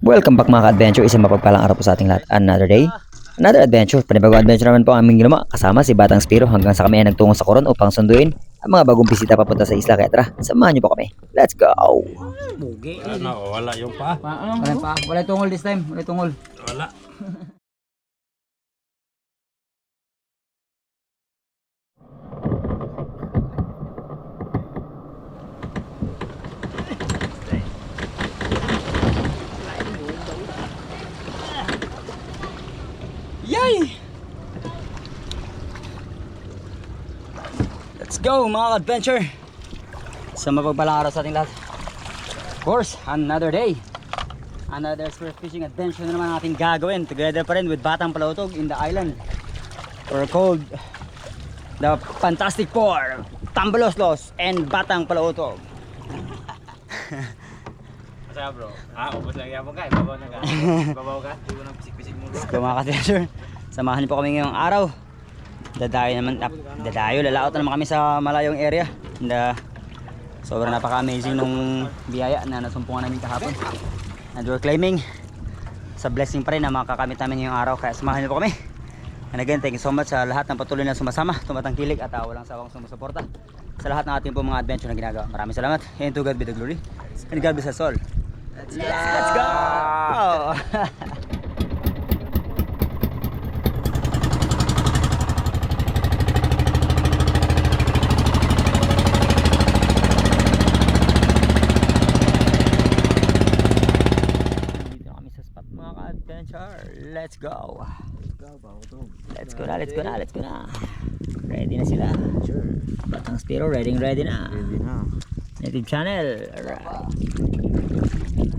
Welcome back mga ka-adventure, isang mapagpalang araw po sa ating lahat. Another day, another adventure. Panibagong adventure naman po ang aming ginawa kasama si Batang Spiro hanggang sa kami ay nagtungo sa Coron upang sunduin ang mga bagong bisita papunta sa isla. Kaya tara, samahan niyo po kami. Let's go! Bugi. Ano, wala yung pa. Wala pa. Wala tungol this time. Wala tungol. Wala. Yay! Let's go mga adventure. Sa mapagpalang araw sa ating lahat. Of course, another day. Another spear fishing adventure na naman natin gagawin. Together pa rin with Batang Palautog in the island. Or called the Fantastic Four, Tambaloslos and Batang Palautog. Masaya bro. Ubos lang yapon ka. Babaw na ka. Babaw ka. Di mo nang pisik-pisik mo bro. Let's go mga adventure. Samahan niyo po kami ngayong araw. Lalaot na naman kami sa malayong area. And sobrang napaka-amazing nung biyaya na nasumpungan namin kahapon. And we're claiming sa blessing pa rin na makakamit namin ngayong araw. Kaya samahan niyo po kami. And again, thank you so much sa lahat ng patuloy na sumasama, tumatangkilik at walang sawang sumusuporta sa lahat ng ating po mga adventure na ginagawa. Maraming salamat. And to God be the glory. And God bless us all. Let's go! Dito kami sa spot mga ka-adventure. Let's go! Let's go na, let's go na, let's go na. Ready na sila. Sure. Batang Spiro, ready na. Ready na. Native channel. Alright.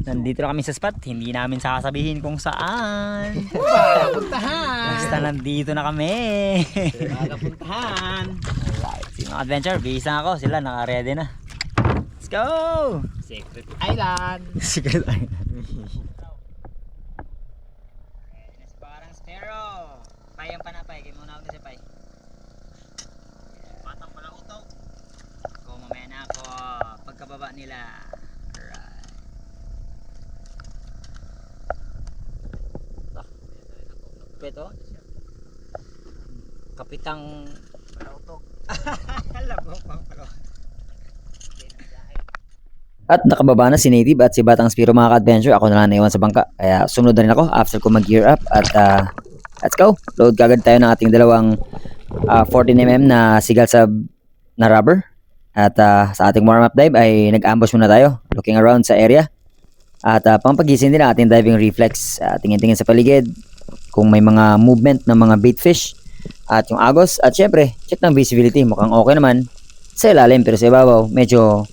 Nandito na kami sa spot. Hindi namin sasabihin kung saan. Puntahan! Basta nandito na kami. Puntahan! Alright. Si mga adventure, bisa ako. Sila naka-ready na. Let's go! Secret Island! Secret Island. Parang Sparrow! Payang panapay, kayo muna ako si Pay. Batang pala utog. Ako, mamaya na ako. Pagkababa nila. Alright. Peto? Kapitang pala utog. Labong pang pala. At nakababa na si Native at si Batang Spiro mga ka-adventure. Ako na lang naiwan sa bangka. Kaya sumunod na rin ako after ko mag-gear up. At let's go! Load kagad tayo ng ating dalawang 14mm na sigal sub na rubber. At sa ating warm-up dive ay nag-ambush muna tayo. Looking around sa area. At pampagising din ang ating diving reflex. Tingin-tingin sa paligid. Kung may mga movement ng mga bait fish. At yung agos. At syempre, check ng visibility. Mukhang okay naman sa ilalim. Pero sa ibabaw, medyo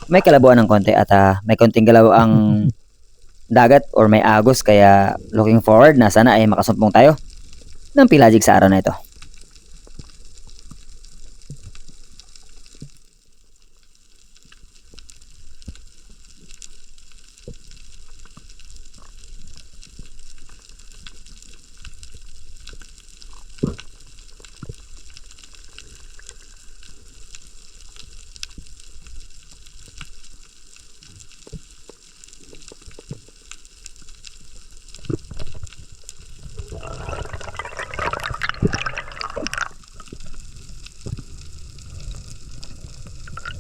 may kalabuan ng konti. At may konting galaw ang dagat or may agos. Kaya looking forward na sana ay makasumpong tayo ng pelagic sa araw na ito.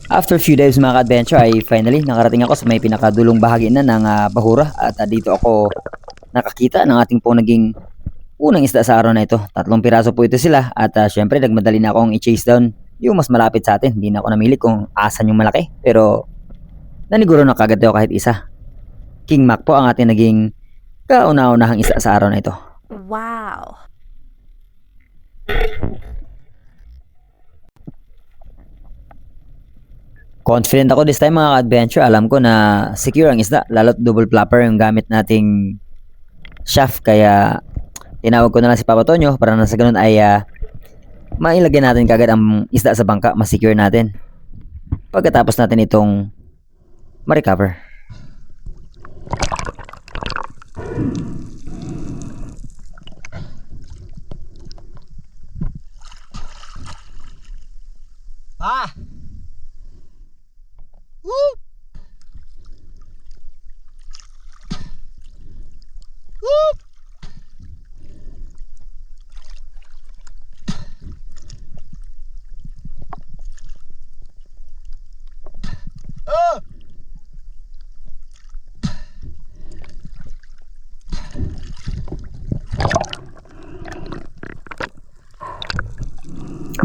After few dives mga ka-adventure ay finally nakarating ako sa may pinakadulong bahagi na ng Bahura at dito ako nakakita ng ating pong naging unang isda sa araw na ito. 3 piraso po ito sila at syempre nagmadali na akong i-chase down yung mas malapit sa atin. Hindi na ako namili kung asan yung malaki pero naniguro na kagad ako kahit isa. King Mac po ang ating naging kauna-unahang isda sa araw na ito. Wow. Confident ako this time mga ka-adventure. Alam ko na secure ang isda. Lalo't double flapper yung gamit nating shaft. Kaya tinawag ko na lang si Papa Tonyo para na sa ganun ay mailagay natin kagad ang isda sa bangka. Mas secure natin. Pagkatapos natin itong ma-recover.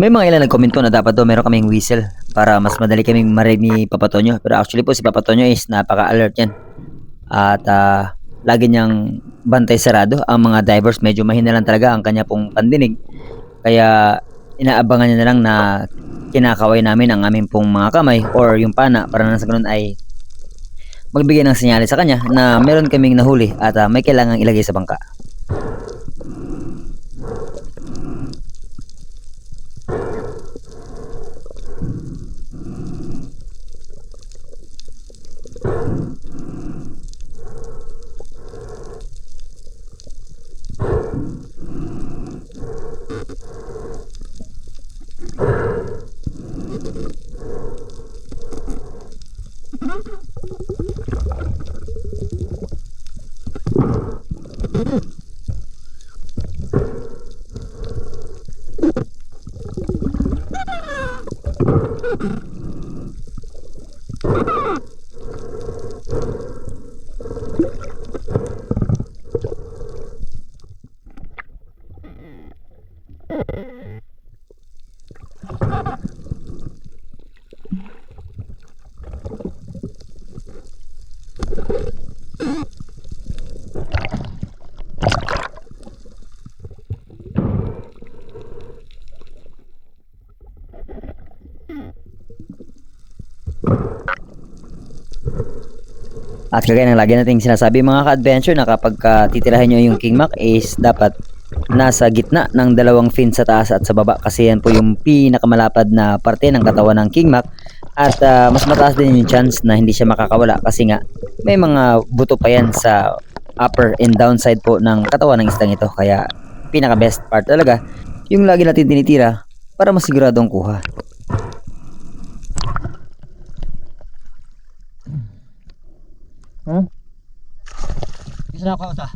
May mga ilan nag-comment po na dapat daw meron kaming whistle para mas madali kaming marinig ni Papa Tonyo. Pero actually po si Papa Tonyo is napaka-alert yan. At lagi niyang bantay sarado. Ang mga divers medyo mahina lang talaga ang kanya pong pandinig. Kaya inaabangan niya na lang na kinakaway namin ang aming pong mga kamay or yung pana para na sa ganun ay magbigay ng senyales sa kanya na meron kaming nahuli at may kailangang ilagay sa bangka. At kagaya ng lagi nating sinasabi mga ka-adventure na kapag titirahin nyo yung King Mac is dapat nasa gitna ng dalawang fin sa taas at sa baba kasi yan po yung pinakamalapad na parte ng katawan ng King Mac at mas mataas din yung chance na hindi siya makakawala kasi nga may mga buto pa yan sa upper and downside po ng katawan ng isdang ito kaya pinaka best part talaga yung lagi natin tinitira para masiguradong kuha. Isa na ako ta.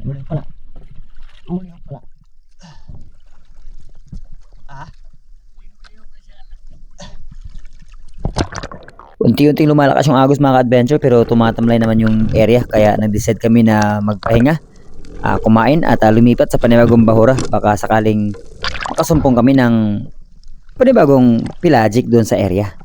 Muli pala. Muli pala. Unti-unting lumalakas yung agos mga ka-adventure pero tumatamlay naman yung area kaya nag-decide kami na magpahinga, kumain at lumipat sa panibagong bahura baka sakaling makasumpong kami ng panibagong pelagic doon sa area.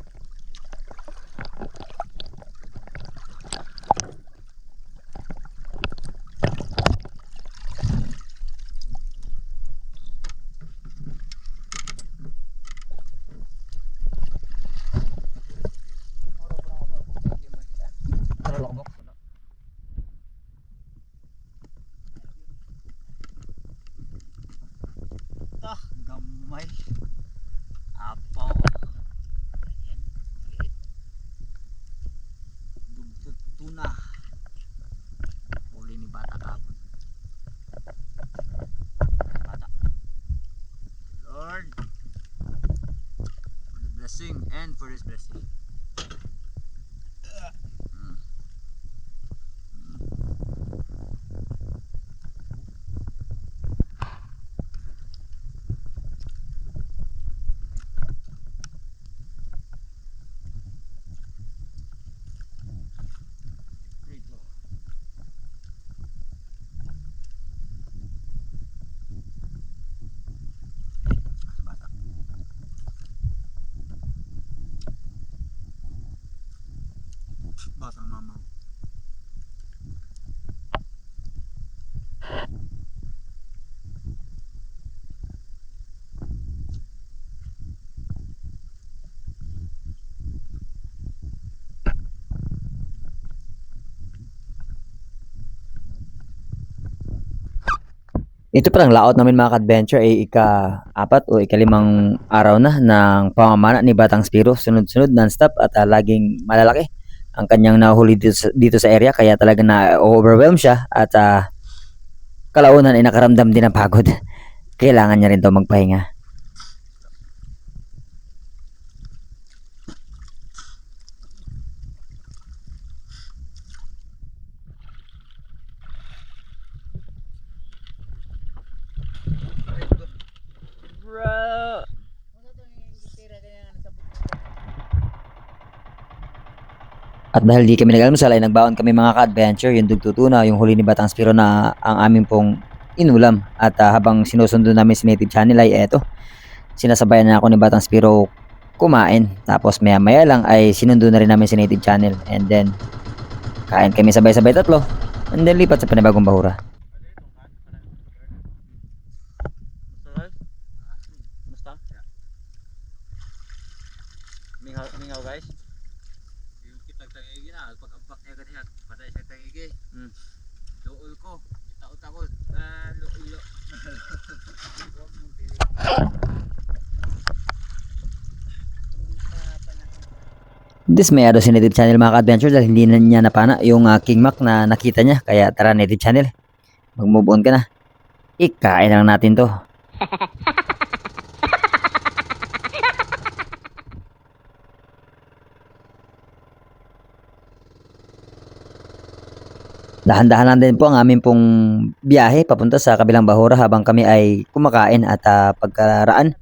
Gamay. Apaw. Ayan. Liit. Dugtut tuna. Huli ni bata kapon. Bata. Lord. For the blessing and for his blessing. Batang mama. Ito palang layout namin mga ka-adventure ay ika-4 o ika-5 araw na ng pamamana ni Batang Spiro. Sunod-sunod non-stop at laging malalaki ang kanyang nahuli dito sa area kaya talaga na-overwhelm siya at kalaunan ay nakaramdam din ng pagod. Kailangan niya rin daw magpahinga. At dahil di kami nag-almusal ay nagbaon kami mga ka-adventure, yung dugtutuna, yung huli ni Batang Spiro na ang aming pong inulam. At habang sinusundo namin si Native Channel ay eto, sinasabayan na ako ni Batang Spiro kumain. Tapos maya maya lang ay sinundo na rin namin si Native Channel. And then, kain kami sabay-sabay tatlo. And then lipat sa panibagong bahura. Basta? Mingaw guys. Yung kitag tangigi na, pag-ampak niya ganyan, patay siya tangigi. Luol ko, itaot-takot. Luol. Dismayado si Native Channel mga ka-adventure dahil hindi na niya napana yung King Mac na nakita niya. Kaya tara Native Channel, mag-move on ka na. Ikain na lang natin to. Dahan-dahan lang din po ang aming pong biyahe papunta sa kabilang bahura habang kami ay kumakain at pagkaraan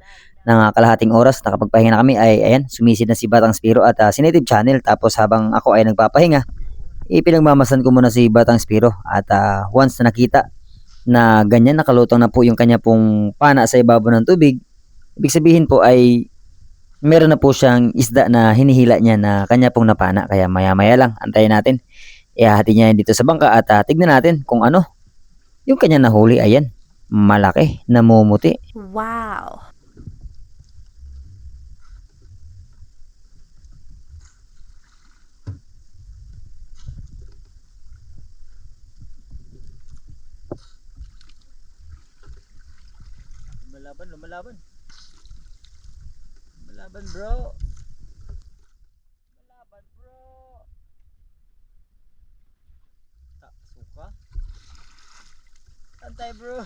ng kalahating oras nakapagpahinga na kami ay ayan, sumisid na si Batang Spiro at si Native Channel. Tapos habang ako ay nagpapahinga, ipinagmamasan ko muna si Batang Spiro at once na nakita na ganyan nakalutang na po yung kanya pong pana sa ibabaw ng tubig, ibig sabihin po ay meron na po siyang isda na hinihila niya na kanya pong napana. Kaya maya maya lang, antayin natin, ihahati niya yan dito sa bangka at tignan natin kung ano yung kanya nahuli. Ayan, malaki, namumuti. Wow. Lumalaban. Lumalaban bro. Lumalaban bro. Suka. Antay bro.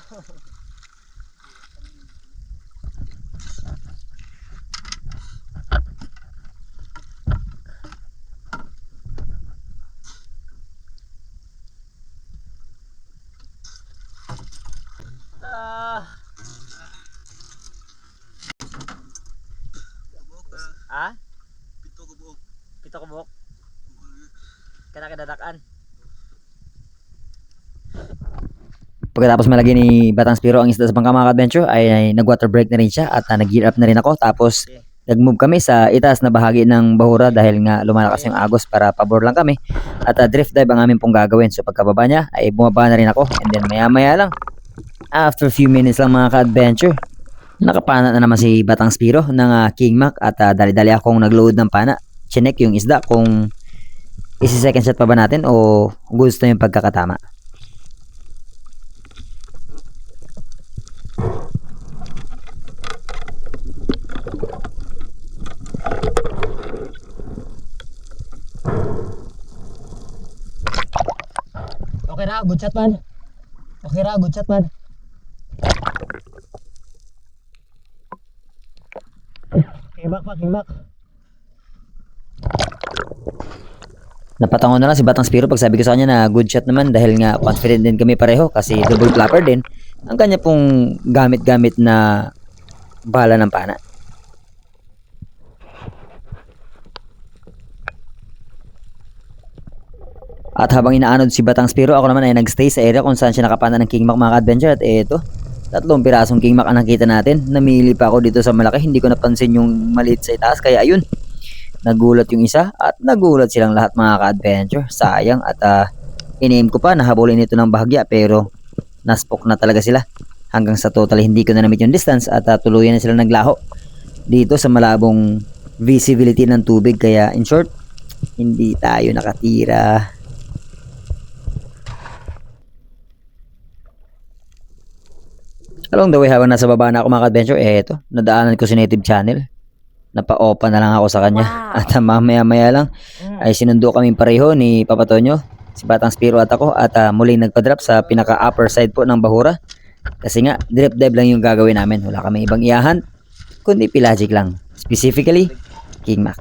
Pito ko buhok. Kana kadadakan. Pagkatapos malagay ni Batang Spiro ang isda sa bangka mga ka-adventure ay nag-water break na rin siya at nag-gear up na rin ako. Tapos nag-move kami sa itaas na bahagi ng bahura dahil nga lumalakas yung agos para pabor lang kami. At drift dive ang aming pong gagawin. So pagkababa niya ay bumaba na rin ako. And then maya maya lang, after a few minutes lang mga ka-adventure, nakapana na naman si Batang Spiro ng King Mac at dali-dali akong nag-load ng pana. Chinek yung isda kung isi-second shot pa ba natin o gusto yung pagkakatama. Okay ra, good shot man. Okay ra, good shot man. Kimak pa, kimak. Napatango na lang si Batang Spiro pag sabi ko sa kanya na good shot naman dahil nga confident din kami pareho kasi double flapper din ang kanya pong gamit-gamit na bala ng pana. At habang inaanod si Batang Spiro, ako naman ay nagstay sa area kung saan siya nakapana ng King Mac mga ka-adventure. At eto, 3 pirasong King Mac ang nakita natin. Namili pa ako dito sa malaki, hindi ko napansin yung maliit sa itaas. Kaya ayun, nagulat yung isa at nagulat silang lahat mga ka-adventure. Sayang at in-aim ko pa, nahabulin ito ng bahagya pero naspok na talaga sila. Hanggang sa total hindi ko na na-meet yung distance at tuluyan na sila naglaho dito sa malabong visibility ng tubig. Kaya in short, hindi tayo nakatira. Along the way habang nasa baba na ako mga ka-adventure, eto, nadaanan ko si Native Channel. Napa-open na lang ako sa kanya. Wow. At mamaya-maya lang ay sinundo kami pareho ni Papa Tonyo, si Batang Spiro at ako. At muling nagpa-drop sa pinaka-upper side po ng bahura. Kasi nga, drip dive lang yung gagawin namin. Wala kami ibang iahan, kundi pelagic lang. Specifically, King Mac.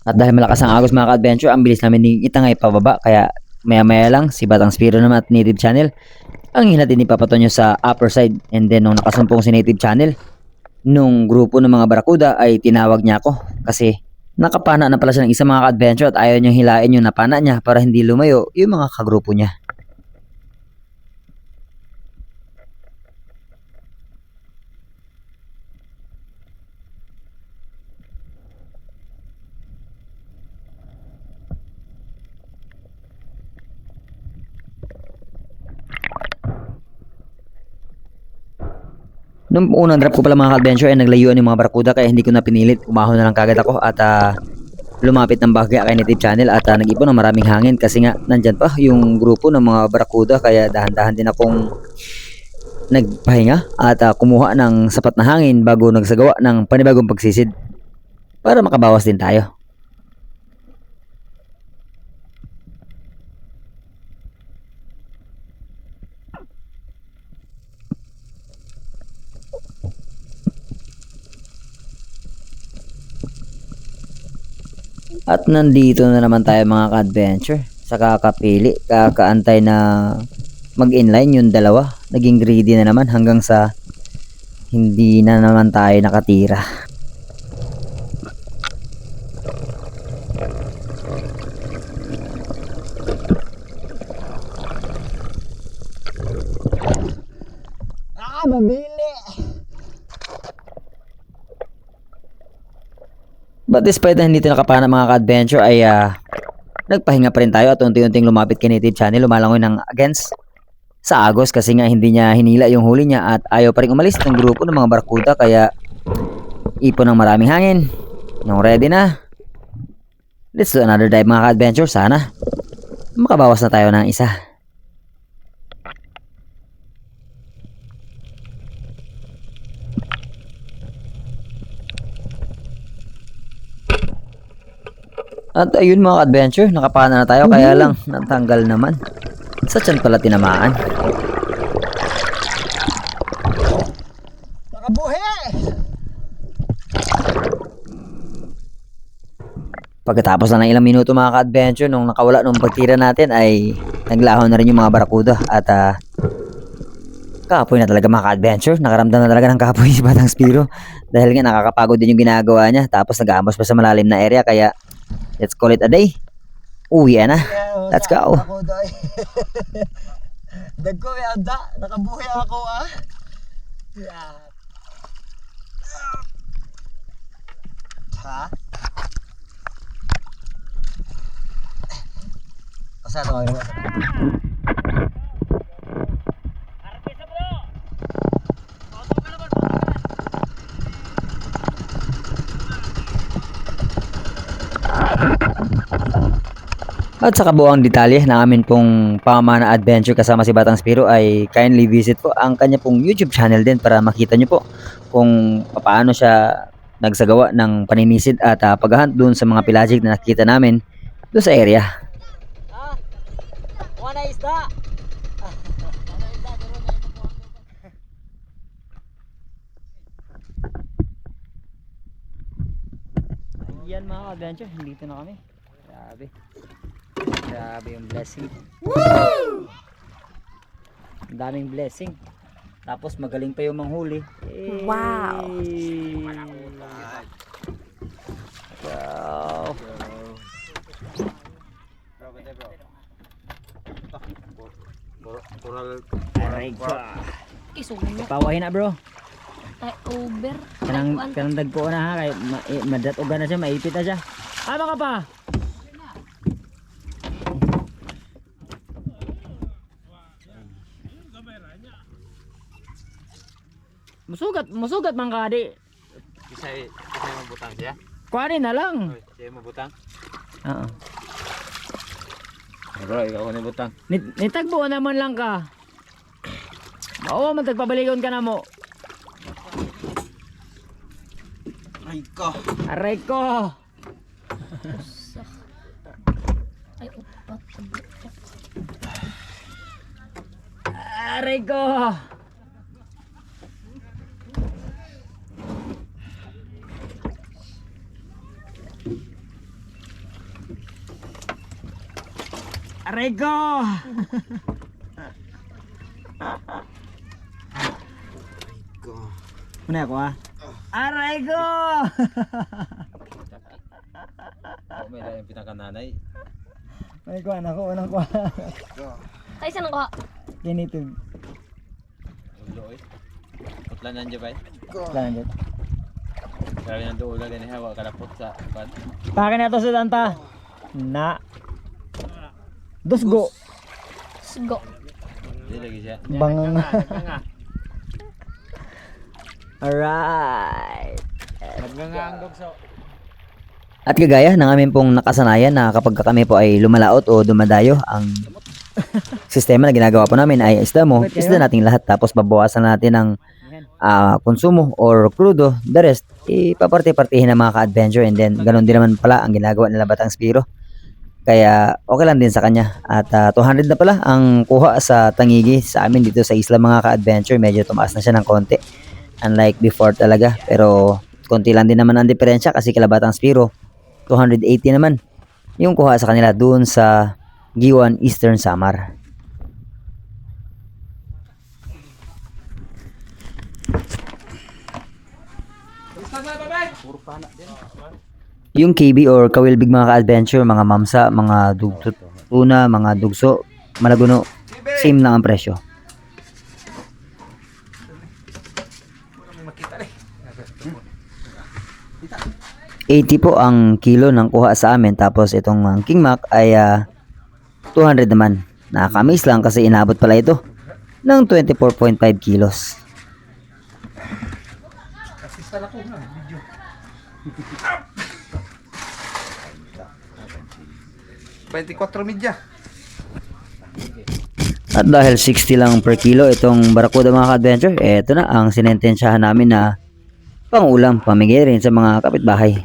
At dahil malakas ang agos mga ka-adventure, ang bilis namin ng itangay pababa. Kaya maya-maya lang, si Batang Spiro naman at Native Channel ang hinatid ni Papa Tonyo sa upper side. And then nung nakasumpong si Native Channel, nung grupo ng mga barakuda ay tinawag niya ako kasi nakapana na pala siya ng isang mga ka-adventure at ayaw niyang hilain yung napana niya para hindi lumayo yung mga kagrupo niya. Nung unang drop ko pala mga ka-adventure ay naglayuan yung mga barakuda kaya hindi ko na pinilit. Umahon na lang kagad ako at lumapit ng bagya kay Native Channel at nag-ipon ng maraming hangin kasi nga nandyan pa yung grupo ng mga barakuda kaya dahan-dahan din akong nagpahinga at kumuha ng sapat na hangin bago nagsagawa ng panibagong pagsisid para makabawas din tayo. At nandito na naman tayo mga ka-adventure sa kakapili, kakaantay na mag-inline yung dalawa. Naging greedy na naman hanggang sa hindi na naman tayo nakatira. Mabili! But despite na hindi tayo nakapana mga ka-adventure ay nagpahinga pa rin tayo at unti-unting lumapit kay Native Channel. Lumalangoy ng against sa agos kasi nga hindi niya hinila yung huli niya at ayaw pa rin umalis ng grupo ng mga barakuda kaya ipon ng maraming hangin. Nung ready na, let's do another dive mga ka-adventure. Sana makabawas na tayo ng isa. At ayun mga adventure, nakapana na tayo kaya lang natanggal naman. Sa tiyan pala tinamaan. Nakabuhi! Pagkatapos na ng ilang minuto mga ka-adventure, nung nakawala nung pagtira natin ay naglaho na rin yung mga barakuda at kapoy na talaga mga ka-adventure. Nakaramdam na talaga ng kapoy si Batang Spiro dahil nga nakakapagod din yung ginagawa niya tapos nag-aambos pa sa malalim na area kaya let's call it a day. Uwi na. Let's go. Ako doy. Dagko may anda. Nakabuhi ako ah. Yeah. Ha? Asa ito mga At sa kabuang detalye ng amin pong pamana adventure kasama si Batang Spiro ay kindly visit po ang kanya pong YouTube channel din para makita nyo po kung paano siya nagsagawa ng paninisid at paghahunt dun sa mga pelagic na nakita namin doon sa area. Ah, wala isda. Yan mga adventure, dito na kami. Grabe. Grabe yung blessing. Ang daming blessing. Tapos magaling pa yung manghuli. Wow. Wow. Aray ko. Isuno. Pawahin na bro. Ay, over. Kanang dagpo na ha. Kaya madatugan na siya, maipit na siya. Tama ka pa. Musugat man ka di. Isa'y mabutang siya? Kuhanin na lang. Siya mabutang? Oo. Bro, ikaw ko nabutang. Nitagbo naman lang ka. Oo, magtagpabaligon ka na mo. Ay ko! Aray ko. Ay, upat. Aray ko. Aray ko. Ko. Muna ako ha. Aray ko! Ako may dahil yung pinakananay. May kuha na ako, unang kuha. Ay, saan ako? Kinitog. Ulo eh. Putlan nandiyo ba eh? Lang dyan. Grabe ng duula din eh. Hawa kalapot sa bad. Pakin na to sa tanta. Na. Dusgo. Sugo. Hindi lagi siya. Bangang. Alright. Nagngangandog sa... At kagaya ng amin pong nakasanayan na kapag kami po ay lumalaot o dumadayo, ang sistema na ginagawa po namin ay isda mo, isda nating lahat, tapos babawasan natin ng konsumo or crudo, the rest, ipaparte-partihin ng mga ka-adventure, and then ganun din naman pala ang ginagawa nila Batang Spiro. Kaya okay lang din sa kanya. At 200 na pala ang kuha sa Tangigi sa amin dito sa isla mga ka-adventure. Medyo tumaas na siya ng konti, unlike before talaga, pero konti lang din naman ang diferensya kasi kila Batang Spiro 280 naman yung kuha sa kanila doon sa Giwan Eastern Samar. Yung KB or kawilbig mga ka-adventure, mga mamsa, mga dugso tuna, mga dugso, malaguno, same lang ang presyo. 80 po ang kilo ng kuha sa amin, tapos itong King Mac ay 200 naman. Nakakamiss lang kasi inabot pala ito ng 24.5 kilos. At dahil 60 lang per kilo itong Barracuda mga ka-adventure, eto na ang sinentensyahan namin na pang-ulam, pamigay rin sa mga kapitbahay.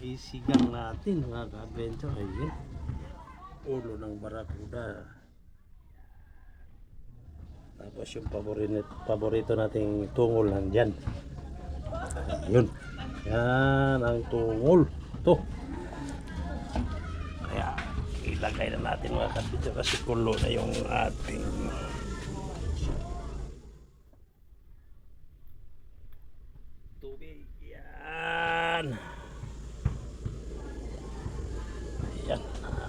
Isigang natin mga ka-adventure. Ayun, ulo ng Barracuda. Tapos yung paborito nating tungol nandyan. Ayun, yan ang tungol to. Kaya ilagay na natin mga ka-adventure kasi kulo na yung ating tubig. Yan. Ayan, mga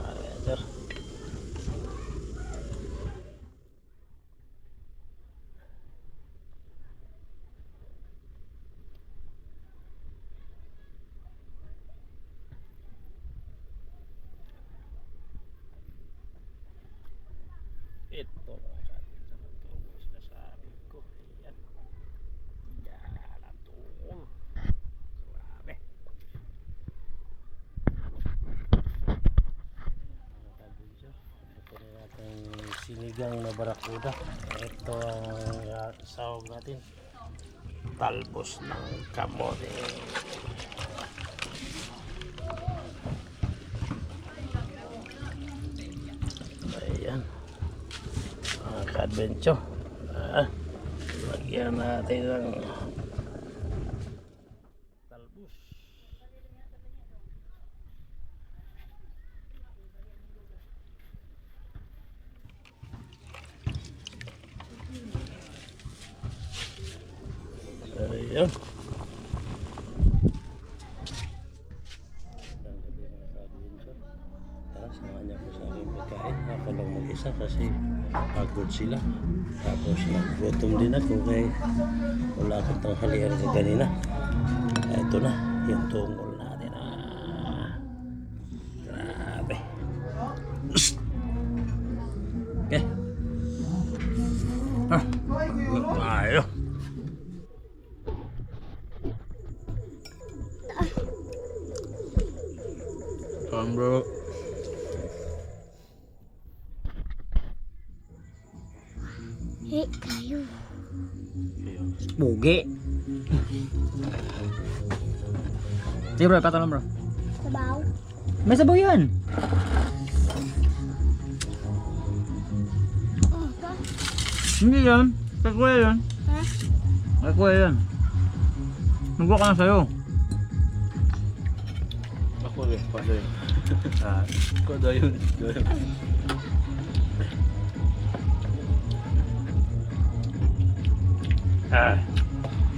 ito sinasabi ko. Ayan. Yan ang tungol. Grabe. Ito na natin sinigang na Barracuda. Ito ang sahog natin. Talbos ng kamote. Ayan. Mga ka-adventure. Lagyan natin ng talbos. Ayan. Tara, samahan niya ko sa aking pagkain. Ako lang mag-isa kasi pagod sila. Tapos naggutom din ako kaya wala akong tanghalian sa kanina. Ito na, yung tungol natin. Grabe. Okay. Ayo. Bro. Hey, kayo. Bugi. Sige bro, patulong bro. Sabaw. May sabaw yan. Hindi yan. Kay kuya yan. Ha? Kay kuya yan. Nagawa ka na sa'yo. Ako rin, pala yun. Ako daw yun.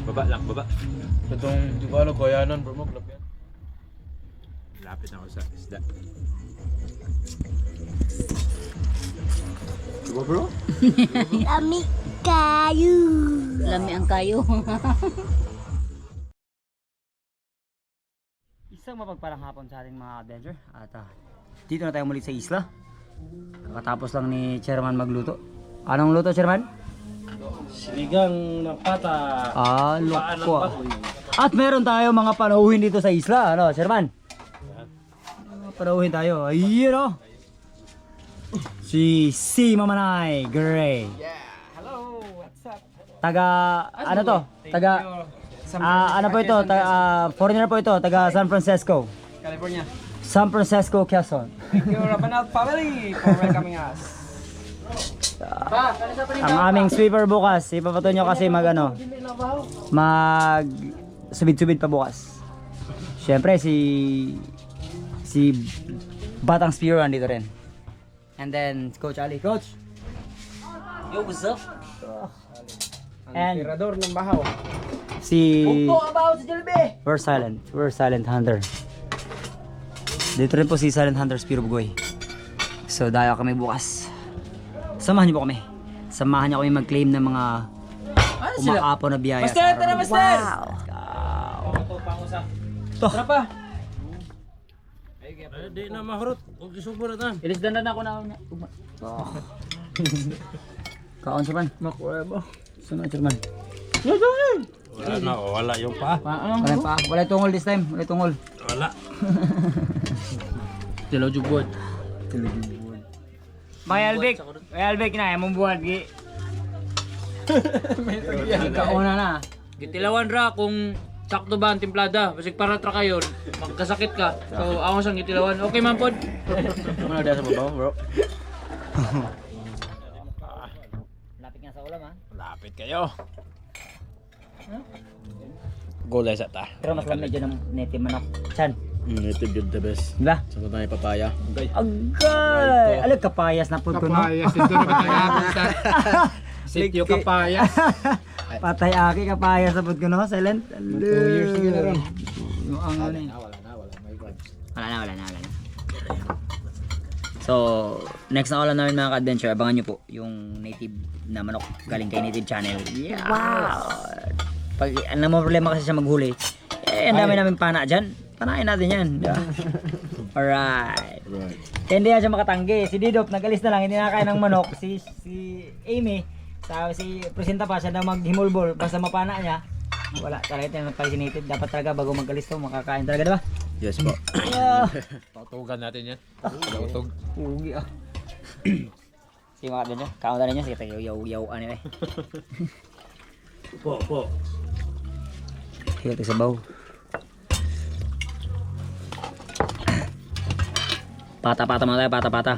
Baba lang, baba. Itong, di ko ano, goyanan bro mo, club yan. Lapit na ako sa isda. Diba bro? Lami kayo. Lami ang kayo. Isang mapagpalang hapon sa ating mga adventure at dito na tayo muli sa isla. Kakatapos lang ni Chairman magluto. Anong luto, Chairman? Sinigang na pata. Ah, loko. At meron tayo mga panauhin dito sa isla, ano, Chairman? Mga panauhin tayo. Ayun, oh. Si Mamanay Gray. Hello, what's up? Taga, ano to? Taga, ano po ito? Foreigner po ito, taga San Francisco. California. San Francisco, Quezon. Thank you, Rabanal family, for welcoming us. Ang aming sweeper bukas, ipapato nyo kasi mag subid-subid pa bukas. Siyempre si Batang Spiro andito rin. And then Coach Ali. Coach! Yo, what's up? And Tirador ng bahaw. si about si Jelbe! We're silent hunter. Dito rin po si Silent Hunter Spiro Bugoy. So dayo kami bukas. Samahan niyo po kami. Samahan niyo kami mag-claim ng mga umaapaw na biyaya. Master, tara master! Tara pa! Di na mahurot. Huwag isubo na tan. Ilisdan na ako na. Kaon siya man. Makuha ba? Sunod siya man. Wala na, wala yung pa. Wala pa. Wala tungol this time. Wala tungol. Wala. Tilaw jubod. May Albik na. Mong buwan. Kauna na. Gitilawan ra kung sakto ba ang timplada. Basig para tra kayo, magkasakit ka. So ako sang gitilawan. Okay man pod. Ano dyan sa babaw bro? Lapit nga sa ulam ha. Lapit kayo. Gulay sa ta. Pero mas lamig dyan ng native manok. Chan. Ito good the best. Diba? Sa tayo papaya. Agay! Alag kapayas na po ko no. Kapayas, ito na ba Sityo kapayas. Patay aki kapayas na po ko no. Silent. 2 years na gina ron. Ang ano eh. Wala na. Wala na. So, next na ulam namin mga ka-adventure, abangan nyo po yung native na manok galing kay Native Channel. Yeah! Wow! Pag ano mo problema kasi siya maghuli, ang dami namin pana dyan. Panain natin yan. Diba? Alright. Hindi yan siya makatanggi. Si Didop, nag-alis na lang, hindi nakakain ng manok. Si Amy, si Presenta pa siya na maghimulbol, basta mapana niya. Wala, talaga yung native. Dapat talaga bago mag-alis to, makakain talaga, diba? Yes po. Yeah. Patugan natin yan. Pagutog. Pugi ah. Sige mga kadyan nyo, kaunta na nyo, sige tayo yaw ano eh. Po. Sige tayo sabaw. Pata-pata mga tayo, pata-pata.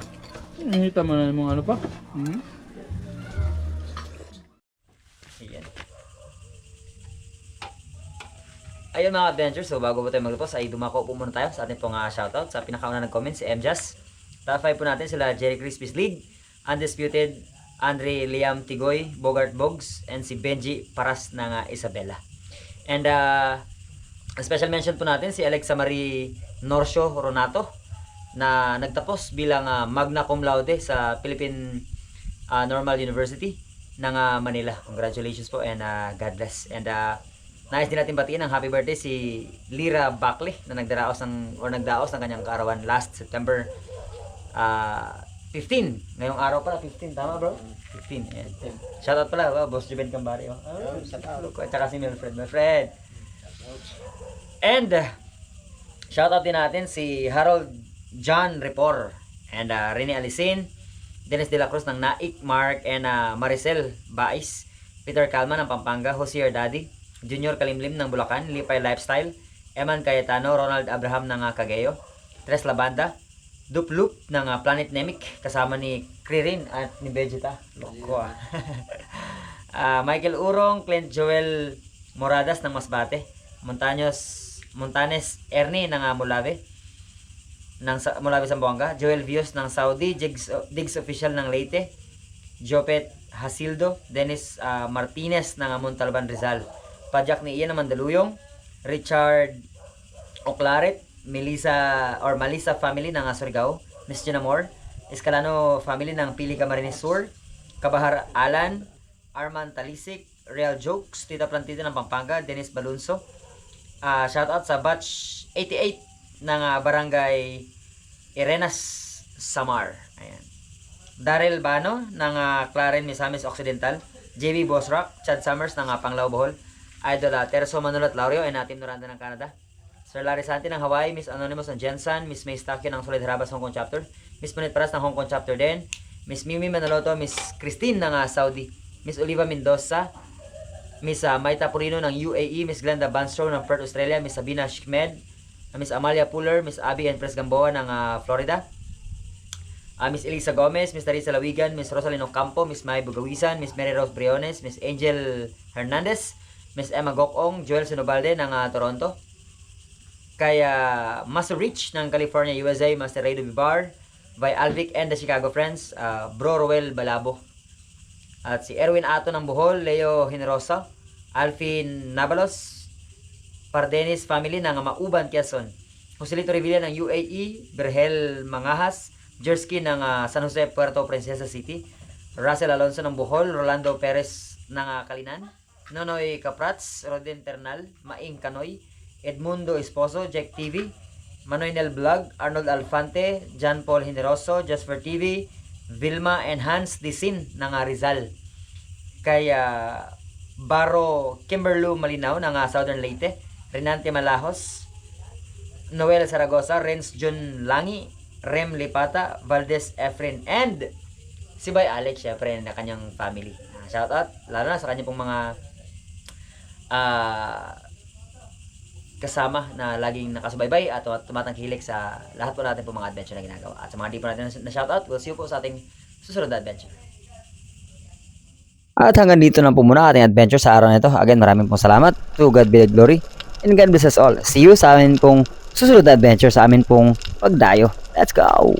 Nakita mo na yung mga ano pa? Ayan. Ayun mga adventures, so bago po tayo magtapos ay dumako po muna tayo sa ating pong shoutout. Sa pinakauna nag-comment si MJas. Top 5 po natin sila Jerry Crispy's League, Undisputed, Andre Liam Tigoy, Bogart Bogs, and si Benji Paras ng Isabela. And a special mention po natin si Alexa Marie Norcio Ronato na nagtapos bilang magna cum laude sa Philippine Normal University ng Manila. Congratulations po and God bless. And nais din natin batiin ang happy birthday si Lyra Backley na nagdaos ng kanyang kaarawan last September 15. Ngayong araw pala 15, tama bro? 15. Ayan. Shoutout pala, Boss Juben Cambari. Shoutout ko. At saka si Milfred, my friend. And shoutout din natin si Harold John Repor and Rene Alicin, Dennis De La Cruz ng Naik, Mark and Maricel Bais, Peter Calma ng Pampanga, Josier Daddy, Junior Kalimlim ng Bulacan, Lipay Lifestyle, Eman Cayetano, Ronald Abraham ng Cagayo, Tres Labanda, Duploop ng Planet Nemic kasama ni Kririn at ni Vegeta. Loko ah. Michael Urong, Clint Joel Moradas ng Masbate. Montanes Ernie ng Mulabe. Mulabe Zamboanga. Joel Vios ng Saudi. Diggs Official ng Leyte. Jopet Hasildo. Dennis Martinez ng Montalban Rizal. Pajak ni Ian ng Mandaluyong. Richard Oclaret. Malisa family ng Surigao. Miss Gina Moore. Escalano family ng Pili Camarines Sur. Kabahar Alan. Arman Talisik. Real Jokes. Tita Plantita ng Pampanga. Dennis Balunso. Shoutout sa batch 88 ng Barangay Irenas Samar. Ayan. Daryl Bano ng Claren Misamis Occidental. JB Bosrock. Chad Summers ng Panglao Bohol. Idol Terso Manolat Laurio and Team Noranda ng Canada. Sir Larry Santi ng Hawaii. Miss Anonymous ng Jensen. Miss May Stakio ng Solid Harabas Hong Kong Chapter. Miss Manit Paras ng Hong Kong Chapter din. Miss Mimi Manaloto. Miss Christine ng Saudi. Miss Oliva Mendoza. Miss Maita Purino ng UAE. Miss Glenda Banstrow ng Perth, Australia. Miss Sabina Shikmed. Miss Amalia Puller. Miss Abby and Pres Gamboa ng Florida. Miss Elisa Gomez. Miss Teresa Lawigan. Miss Rosalino Campo. Miss May Bugawisan. Miss Mary Rose Briones. Miss Angel Hernandez. Miss Emma Gokong. Joel Sinobalde ng Toronto. Kaya Master Rich ng California, USA. Master Raido Bibar. By Alvic and the Chicago Friends. Bro Roel Balabo. At si Erwin Ato ng Bohol, Leo Generosa, Alvin Nabalos, Pardenis family ng Mauban, Quezon, Joselito Revilla ng UAE, Berhel Mangahas, Jersky ng San Jose, Puerto Princesa City, Russell Alonso ng Bohol, Rolando Perez ng Kalinan, Nonoy Caprats, Roden Ternal, Maing Kanoy, Edmundo Esposo, Jack TV, Manoy Nel Vlog, Arnold Alfante, John Paul Generoso, Jasper TV, Vilma and Hans Disin ng Rizal. Kaya Baro Kimberlu Malinaw ng Southern Leyte. Renante Malahos. Noel Zaragoza. Renz John Langi. Rem Lipata. Valdez Efren. And si Bay Alex syempre na kanyang family. Shoutout lalo na sa kanyang pong mga kasama na laging nakasubaybay at tumatangkilik sa lahat po natin po mga adventure na ginagawa. At sa mga di po natin na shoutout, we'll see you po sa ating susunod na adventure. At hanggang dito na po muna ating adventure sa araw na ito. Again, maraming pong salamat. To God be the glory. And God bless us all. See you sa amin pong susunod na adventure, sa amin pong pagdayo. Let's go!